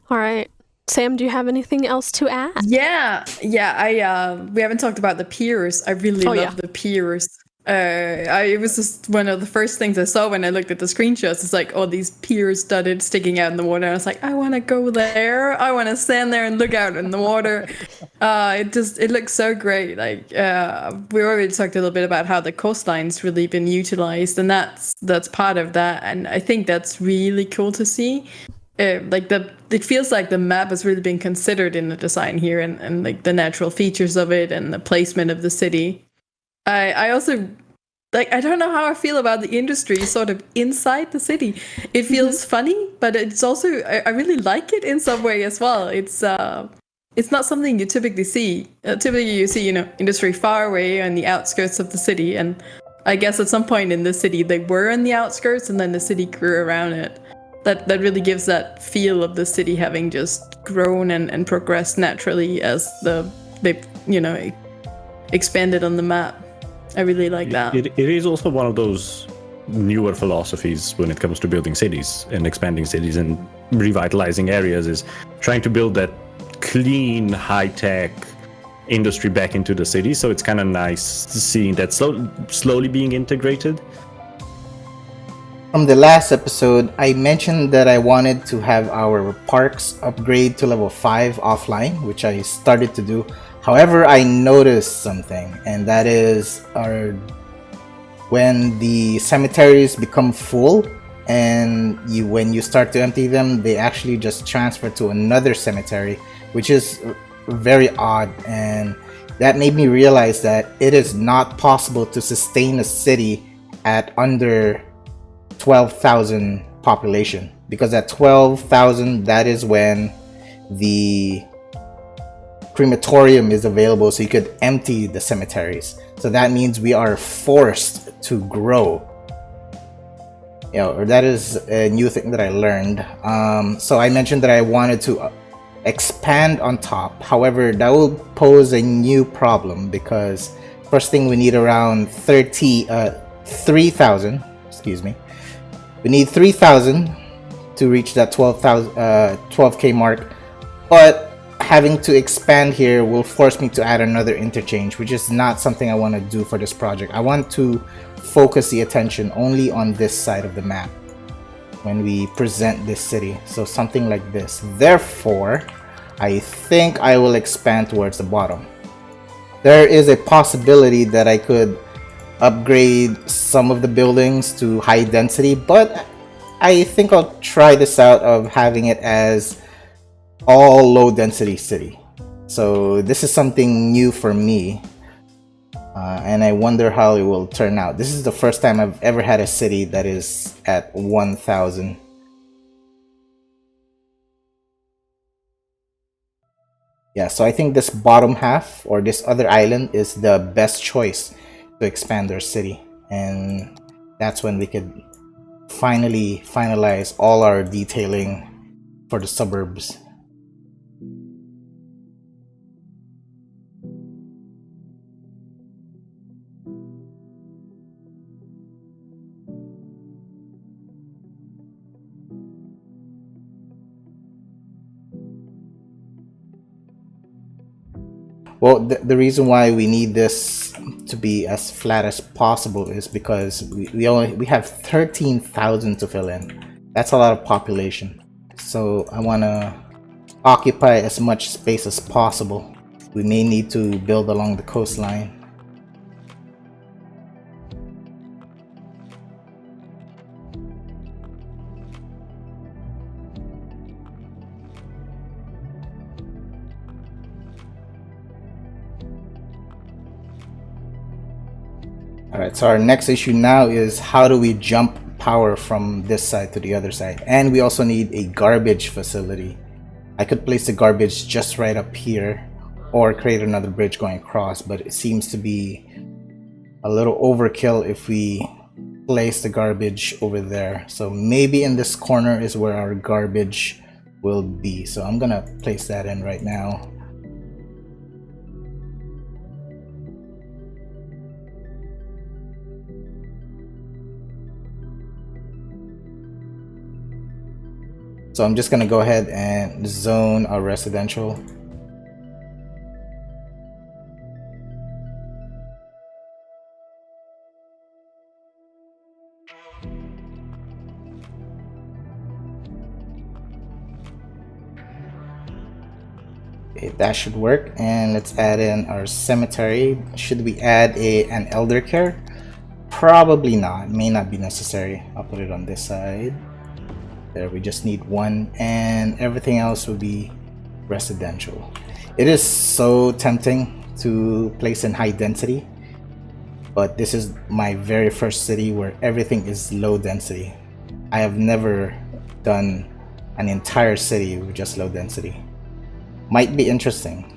All right. Sam, do you have anything else to add? Yeah. I we haven't talked about the piers. I really Oh, yeah. love the piers. It was just one of the first things I saw when I looked at the screenshots. It's like all these piers studded sticking out in the water. I was like, I want to go there. I want to stand there and look out in the water. It looks so great. Like we already talked a little bit about how the coastline's really been utilized, and that's part of that. And I think that's really cool to see. It feels like the map has really been considered in the design here, and like the natural features of it and the placement of the city. I also like, I don't know how I feel about the industry sort of inside the city. It feels funny, but it's also I really like it in some way as well. It's not something you typically see. Typically you see, industry far away on the outskirts of the city, and I guess at some point in the city they were in the outskirts and then the city grew around it. That really gives that feel of the city having just grown and progressed naturally as they expanded on the map. I really like that. It is also one of those newer philosophies when it comes to building cities and expanding cities and revitalizing areas, is trying to build that clean, high-tech industry back into the city. So it's kind of nice seeing that slowly being integrated. From the last episode, I mentioned that I wanted to have our parks upgrade to level 5 offline, which I started to do. However, I noticed something, and that is when the cemeteries become full and when you start to empty them, they actually just transfer to another cemetery, which is very odd. And that made me realize that it is not possible to sustain a city at under 12,000 population, because at 12,000, that is when the crematorium is available, so you could empty the cemeteries. So that means we are forced to grow. That is a new thing that I learned. So I mentioned that I wanted to expand on top. However, that will pose a new problem, because first thing, we need around 3,000. Excuse me. We need 3,000 to reach that 12K mark, but having to expand here will force me to add another interchange, which is not something I want to do for this project. I want to focus the attention only on this side of the map when we present this city, so something like this. Therefore, I think I will expand towards the bottom. There is a possibility that I could upgrade some of the buildings to high density, but I think I'll try this out of having it as all low density city. So this is something new for me, and I wonder how it will turn out. This is the first time I've ever had a city that is at 1,000. Yeah, so I think this bottom half, or this other island, is the best choice to expand our city, and that's when we could finally finalize all our detailing for the suburbs. Well, the reason why we need this to be as flat as possible is because we have 13,000 to fill in. That's a lot of population. So I want to occupy as much space as possible. We may need to build along the coastline. Alright, so our next issue now is how do we jump power from this side to the other side? And we also need a garbage facility. I could place the garbage just right up here or create another bridge going across, but it seems to be a little overkill if we place the garbage over there. So maybe in this corner is where our garbage will be. So I'm gonna place that in right now. So I'm just gonna go ahead and zone our residential. Okay, that should work. And let's add in our cemetery. Should we add an elder care? Probably not. May not be necessary. I'll put it on this side. There, we just need one, and everything else will be residential. It is so tempting to place in high density, but this is my very first city where everything is low density. I have never done an entire city with just low density. Might be interesting.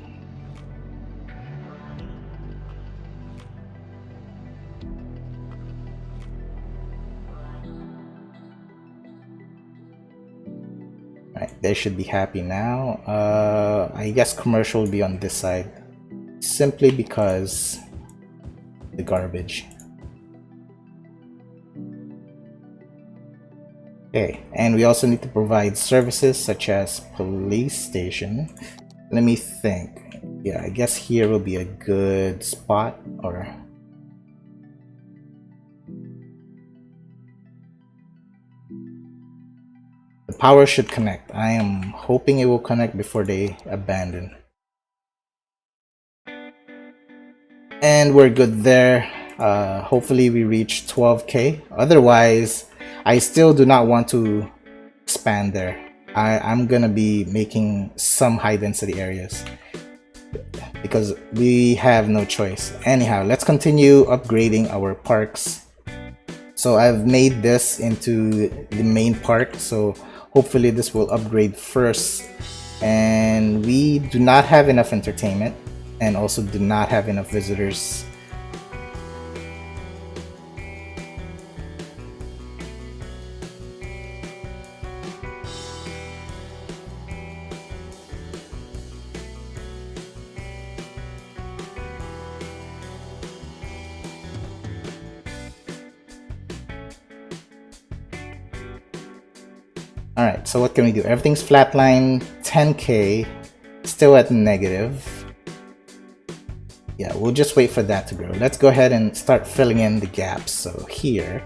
Right, they should be happy now. I guess commercial will be on this side, simply because the garbage. Okay, and we also need to provide services such as police station. Let me think. Yeah, I guess here will be a good spot, or the power should connect. I am hoping it will connect before they abandon. And we're good there. Hopefully we reach 12k. Otherwise, I still do not want to expand there. I'm gonna be making some high density areas because we have no choice. Anyhow, let's continue upgrading our parks. So I've made this into the main park, so hopefully this will upgrade first. And we do not have enough entertainment and also do not have enough visitors. Alright, so what can we do? Everything's flatline, 10k, still at negative. Yeah, we'll just wait for that to grow. Let's go ahead and start filling in the gaps. So here,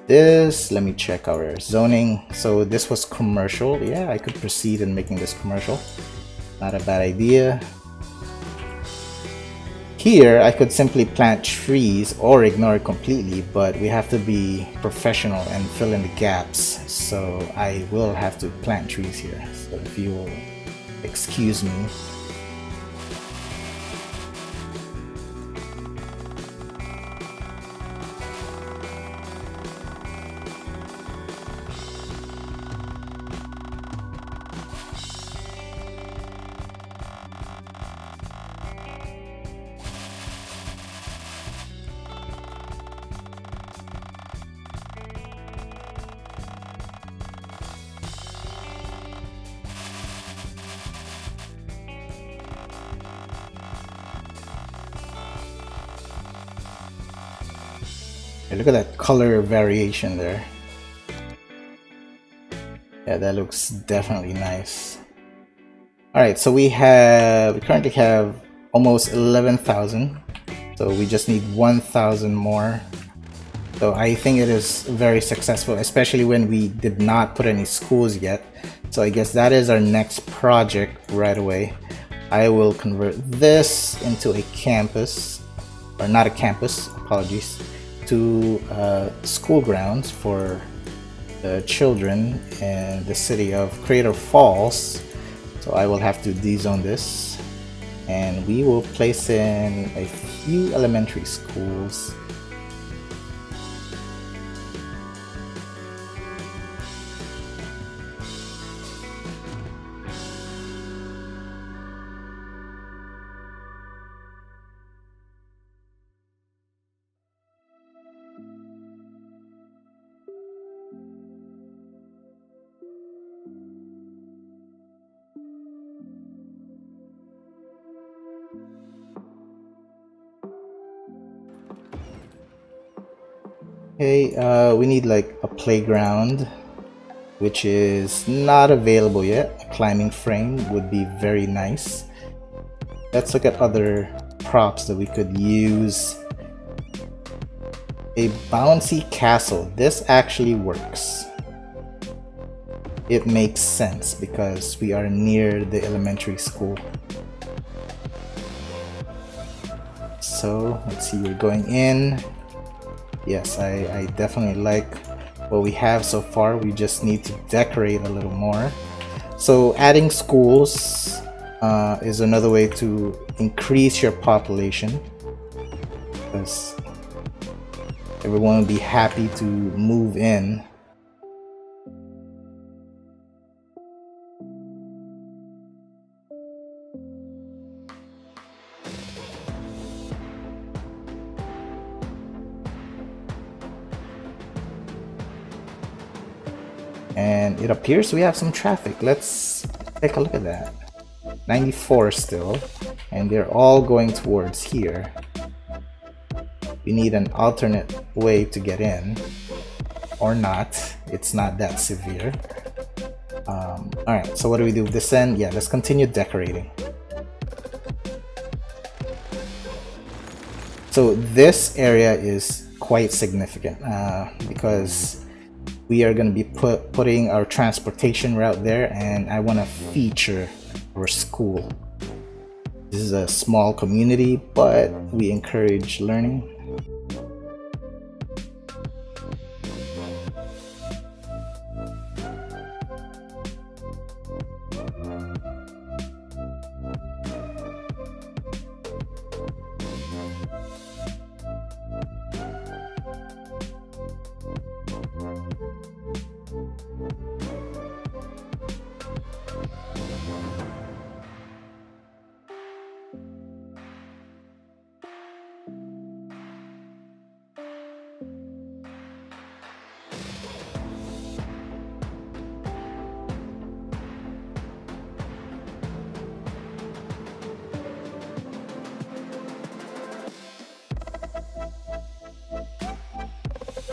this, let me check our zoning. So this was commercial. Yeah, I could proceed in making this commercial. Not a bad idea. Here, I could simply plant trees or ignore it completely, but we have to be professional and fill in the gaps. So I will have to plant trees here. So if you will excuse me. Look at that color variation there. Yeah, that looks definitely nice. Alright, so we currently have almost 11,000. So we just need 1,000 more. So I think it is very successful, especially when we did not put any schools yet. So I guess that is our next project right away. I will convert this into a campus, or not a campus, apologies, to school grounds for the children in the city of Crater Falls. So I will have to dezone this, and we will place in a few elementary schools. Okay, we need like a playground which is not available yet. A climbing frame would be very nice. Let's look at other props that we could use. A bouncy castle. This actually works. It makes sense because we are near the elementary school. So let's see, we're going in. Yes, I definitely like what we have so far. We just need to decorate a little more. So adding schools is another way to increase your population, because everyone will be happy to move in. And it appears we have some traffic. Let's take a look at that. 94 still, and they're all going towards here. We need an alternate way to get in, or not. It's not that severe. Alright, so what do we do? This end? Yeah, let's continue decorating. So this area is quite significant because we are going to be putting our transportation route there, and I want to feature our school. This is a small community, but we encourage learning.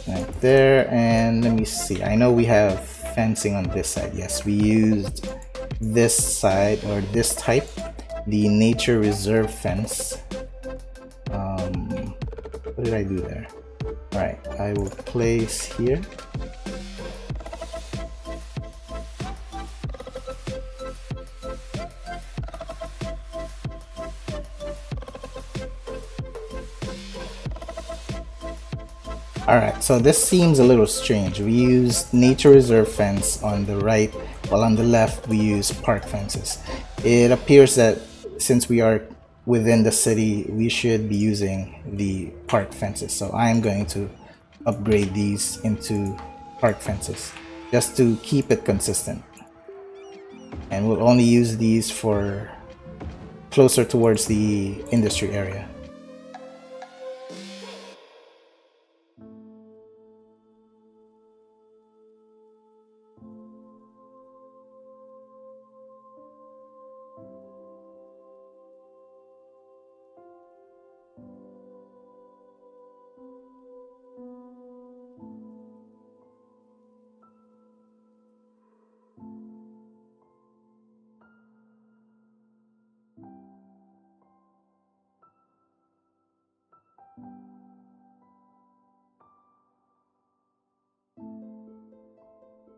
Right there, and let me see. I know we have fencing on this side. Yes, we used this side, or this type, the nature reserve fence. What did I do there? Alright, I will place here. Alright, so this seems a little strange. We used nature reserve fence on the right, while on the left we use park fences. It appears that since we are within the city, we should be using the park fences. So I am going to upgrade these into park fences just to keep it consistent. And we'll only use these for closer towards the industry area.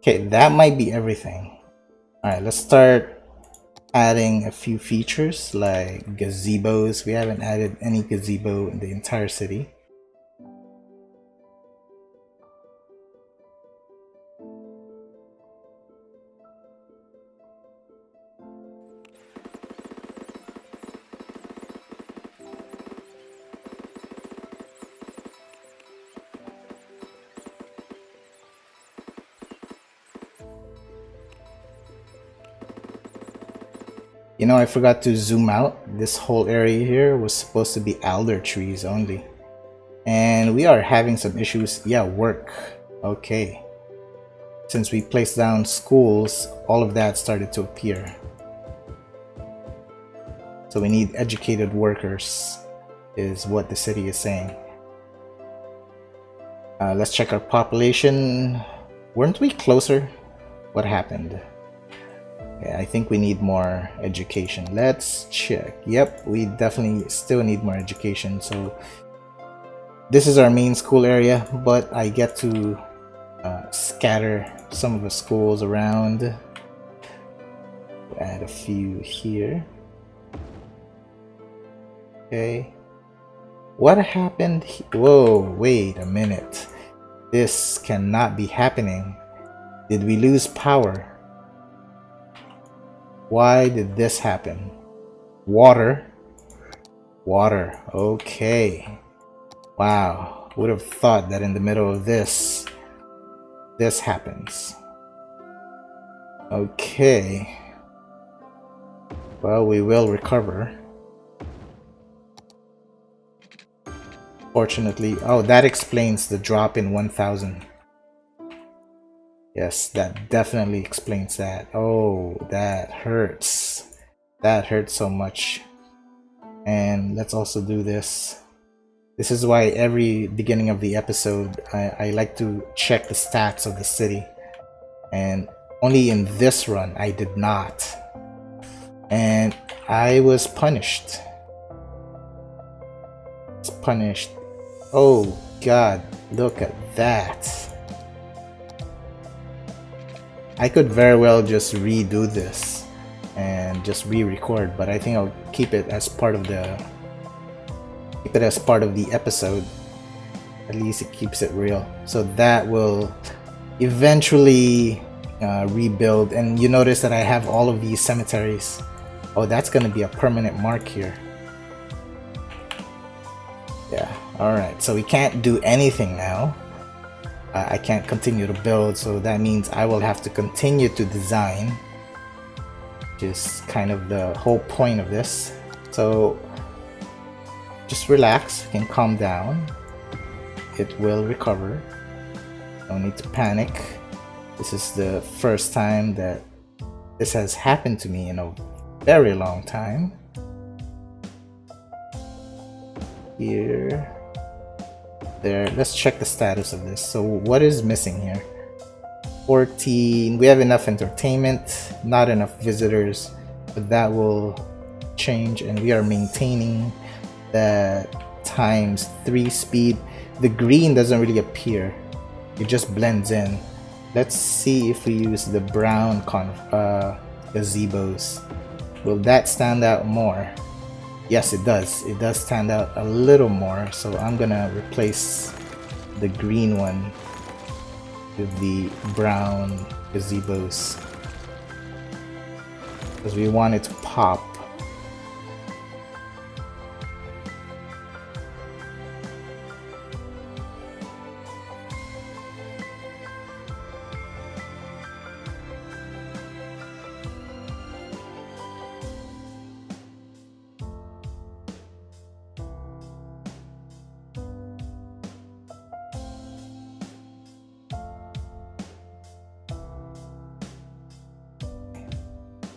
Okay, that might be everything. Alright, let's start adding a few features like gazebos. We haven't added any gazebo in the entire city. You know, I forgot to zoom out. This whole area here was supposed to be alder trees only. And we are having some issues. Yeah, work. Okay. Since we placed down schools, all of that started to appear. So we need educated workers, is what the city is saying. Let's check our population. Weren't we closer What happened? Yeah, I think we need more education. Let's check. Yep, we definitely still need more education. So this is our main school area, but I get to scatter some of the schools around. Add a few here. Okay. What happened? Whoa, wait a minute. This cannot be happening. Did we lose power? Why did this happen? Water. Water. Okay. Wow. Would have thought that in the middle of this happens. Okay. Well, we will recover. Fortunately, oh, that explains the drop in 1000. Yes, that definitely explains that. Oh, that hurts. That hurts so much. And let's also do this. This is why every beginning of the episode, I like to check the stats of the city. And only in this run, I did not. And I was punished. It's punished. Oh God, look at that. I could very well just redo this and just re-record, but I think I'll keep it as part of the episode. At least it keeps it real. So that will eventually rebuild. And you notice that I have all of these cemeteries. Oh, that's gonna be a permanent mark here. Yeah, alright, so we can't do anything now. I can't continue to build, so that means I will have to continue to design, which is kind of the whole point of this. So just relax, you can calm down. It will recover. No need to panic. This is the first time that this has happened to me in a very long time. Here, there, let's check the status of this. So what is missing here? 14. We have enough entertainment, not enough visitors, but that will change. And we are maintaining that ×3 speed. The green doesn't really appear, it just blends in. Let's see if we use the brown gazebos. Will that stand out more? Yes, it does. It does stand out a little more. So I'm gonna replace the green one with the brown gazebos because we want it to pop.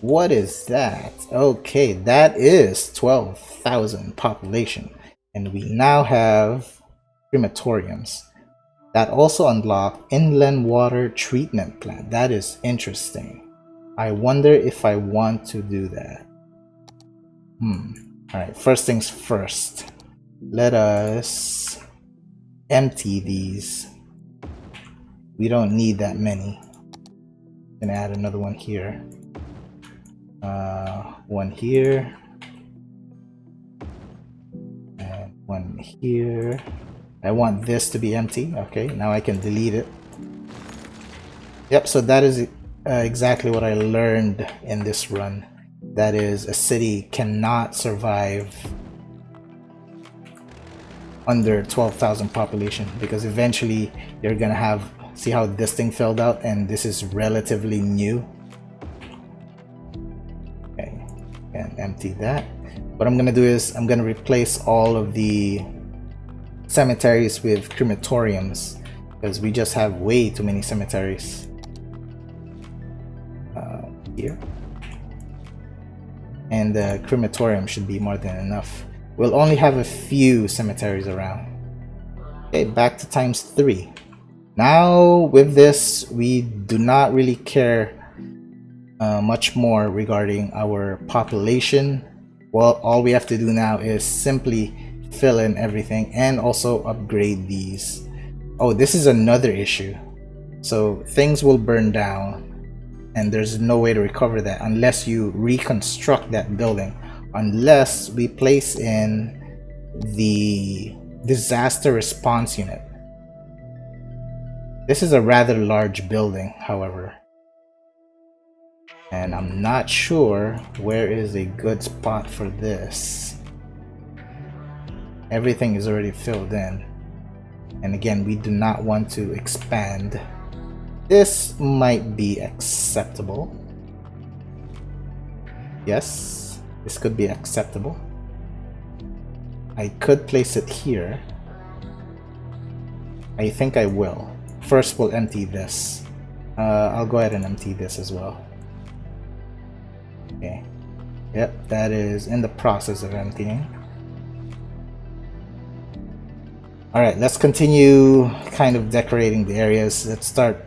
What is that? Okay, that is 12,000 population. And we now have crematoriums. That also unlock inland water treatment plant. That is interesting. I wonder if I want to do that. Alright, first things first. Let us empty these. We don't need that many. Gonna add another one here. One here and one here. I want this to be empty. Okay, now I can delete it. Yep, so that is exactly what I learned in this run. That is, a city cannot survive under 12,000 population because eventually you're gonna have, see how this thing filled out, and this is relatively new. And empty that. What I'm gonna do is I'm gonna replace all of the cemeteries with crematoriums because we just have way too many cemeteries here, and the crematorium should be more than enough. We'll only have a few cemeteries around. Okay, back to ×3. Now with this, we do not really care much more regarding our population. Well, all we have to do now is simply fill in everything and also upgrade these. Oh, this is another issue. So things will burn down and there's no way to recover that unless you reconstruct that building, unless we place in the disaster response unit. This is a rather large building, however, and I'm not sure where is a good spot for this. Everything is already filled in, and again, we do not want to expand. This might be acceptable. Yes, this could be acceptable. I could place it here. I think I will. First, we'll empty this. I'll go ahead and empty this as well. Okay. Yep, that is in the process of emptying. Alright, let's continue kind of decorating the areas. Let's start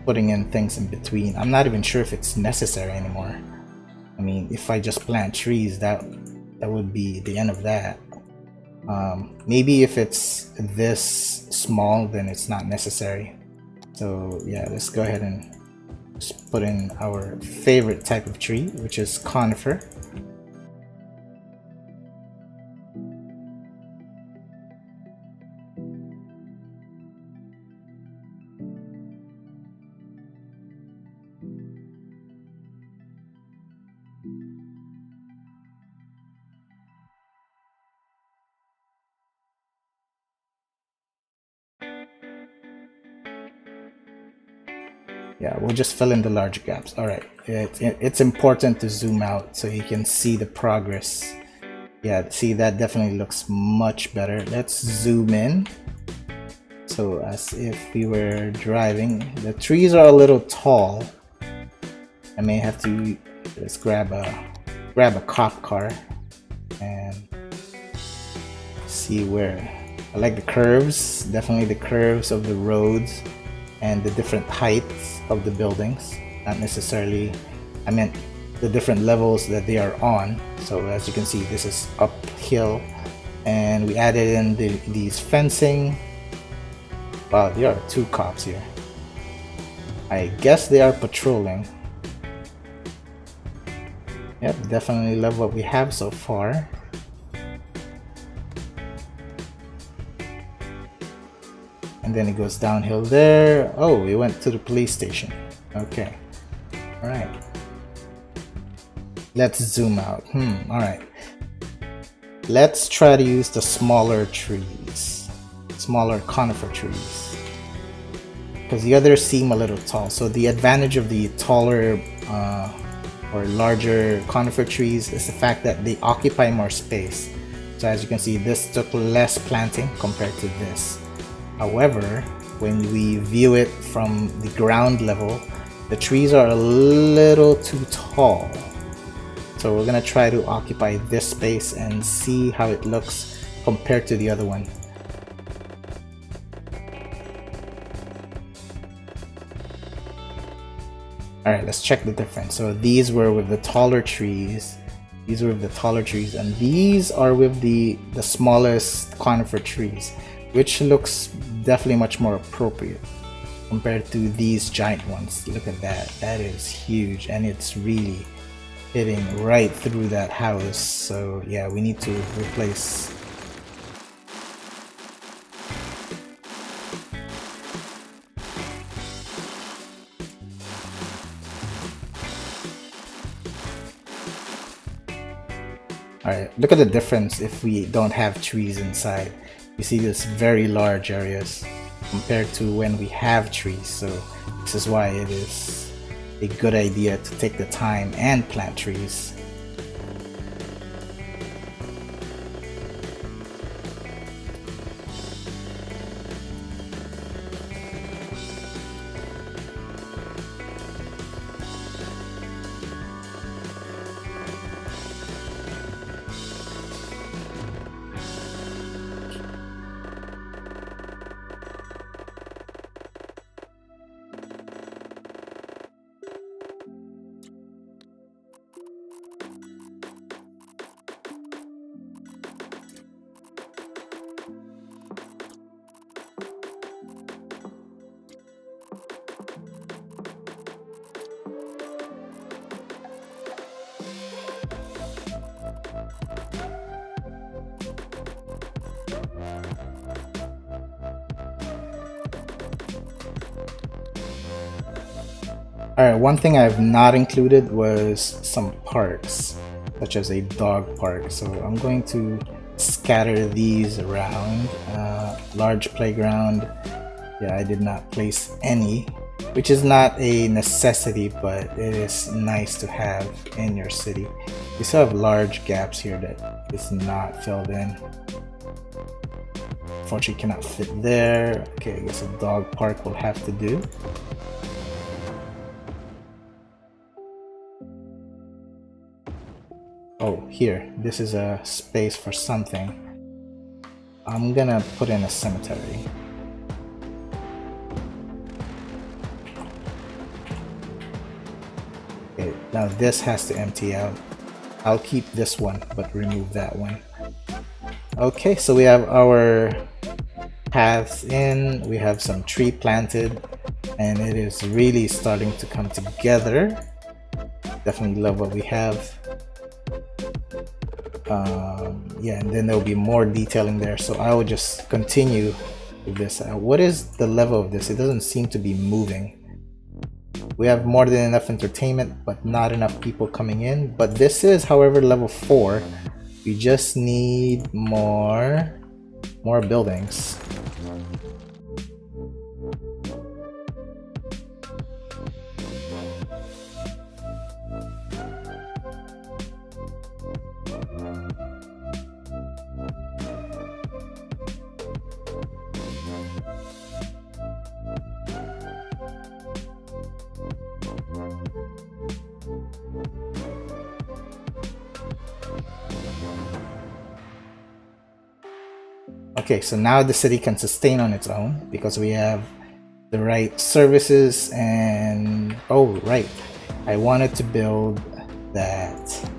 putting in things in between. I'm not even sure if it's necessary anymore. I mean, if I just plant trees, that would be the end of that. Maybe if it's this small, then it's not necessary. So yeah, let's go ahead and just put in our favorite type of tree, which is conifer. Yeah, we'll just fill in the large gaps. All right, it's important to zoom out so you can see the progress. Yeah, see, that definitely looks much better. Let's zoom in. So as if we were driving. The trees are a little tall. I may have to just grab a cop car and see where. I like the curves, definitely the curves of the roads and the different heights of the buildings. Not necessarily, I meant the different levels that they are on. So as you can see, this is uphill, and we added in these fencing. Wow, there are 2 cops here. I guess they are patrolling. Yep, definitely love what we have so far. And then it goes downhill there. Oh, we went to the police station. Okay. Alright. Let's zoom out. Alright. Let's try to use the smaller trees. Smaller conifer trees. Because the others seem a little tall. So the advantage of the taller or larger conifer trees is the fact that they occupy more space. So as you can see, this took less planting compared to this. However, when we view it from the ground level, the trees are a little too tall. So we're gonna try to occupy this space and see how it looks compared to the other one. Alright, let's check the difference. So these were with the taller trees. These were with the taller trees, and these are with the smallest conifer trees, which looks definitely much more appropriate compared to these giant ones. Look at that. That is huge, and it's really hitting right through that house. So yeah, we need to replace. Alright, look at the difference if we don't have trees inside. You see this very large areas compared to when we have trees. So this is why it is a good idea to take the time and plant trees. Alright, one thing I've not included was some parks, such as a dog park. So I'm going to scatter these around. Large playground. Yeah, I did not place any, which is not a necessity, but it is nice to have in your city. You still have large gaps here that is not filled in. Unfortunately, cannot fit there. Okay, I guess a dog park will have to do. Oh, here. This is a space for something. I'm gonna put in a cemetery. Okay, now this has to empty out. I'll keep this one, but remove that one. Okay, so we have our paths in, we have some tree planted, and it is really starting to come together. Definitely love what we have. Yeah, and then there'll be more detailing there, so I will just continue with this. What is the level of this? It doesn't seem to be moving. We have more than enough entertainment, but not enough people coming in. But this is, however, level 4. We just need more buildings. Okay, so now the city can sustain on its own because we have the right services and... Oh, right. I wanted to build that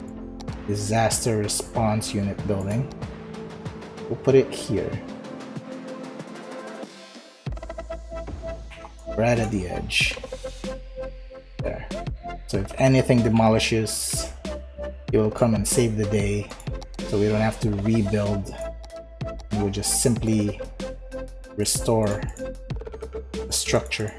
disaster response unit building. We'll put it here. Right at the edge. There. So if anything demolishes, it will come and save the day. So we don't have to rebuild. We'll just simply restore the structure.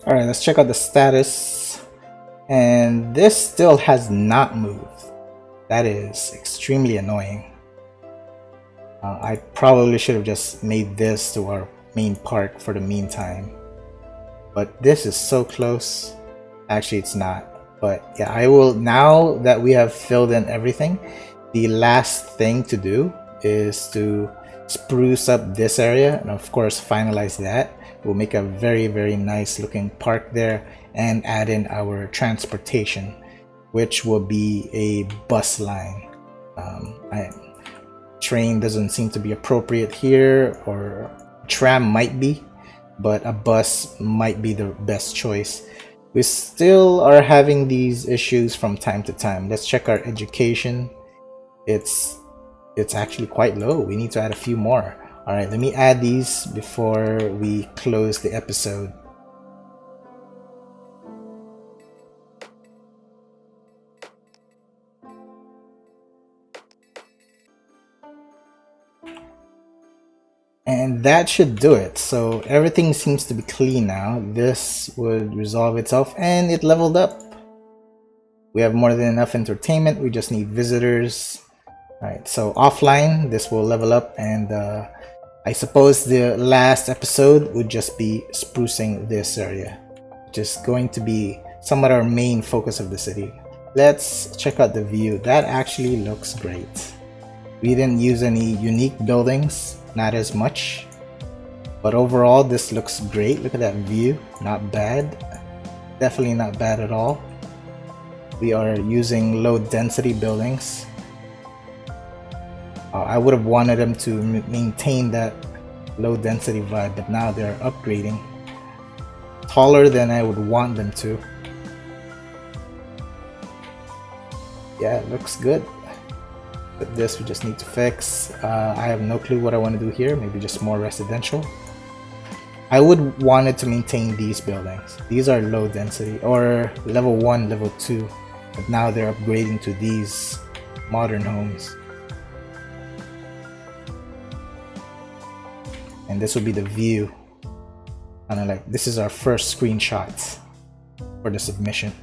Alright, let's check out the status. And this still has not moved. That is extremely annoying. I probably should have just made this to our main park for the meantime. But this is so close. Actually, it's not. But yeah, I will, now that we have filled in everything, the last thing to do is to spruce up this area and of course finalize that. We'll make a very, very nice looking park there and add in our transportation, which will be a bus line. Train doesn't seem to be appropriate here, or tram might be, but a bus might be the best choice. We still are having these issues from time to time. Let's check our education. It's actually quite low. We need to add a few more. All right, let me add these before we close the episode. And that should do it. So everything seems to be clean now. This would resolve itself, and it leveled up. We have more than enough entertainment. We just need visitors. All right, so offline, this will level up, and I suppose the last episode would just be sprucing this area, which is going to be somewhat our main focus of the city. Let's check out the view. That actually looks great. We didn't use any unique buildings, not as much, but overall this looks great. Look at that view, not bad, definitely not bad at all. We are using low density buildings. I would have wanted them to maintain that low density vibe, but now they're upgrading taller than I would want them to. Yeah, it looks good. But this we just need to fix. I have no clue what I want to do here. Maybe just more residential. I would want it to maintain these buildings. These are low density, or level 1, level 2, but now they're upgrading to these modern homes. And this will be the view. Kind of like, this is our first screenshot for the submission.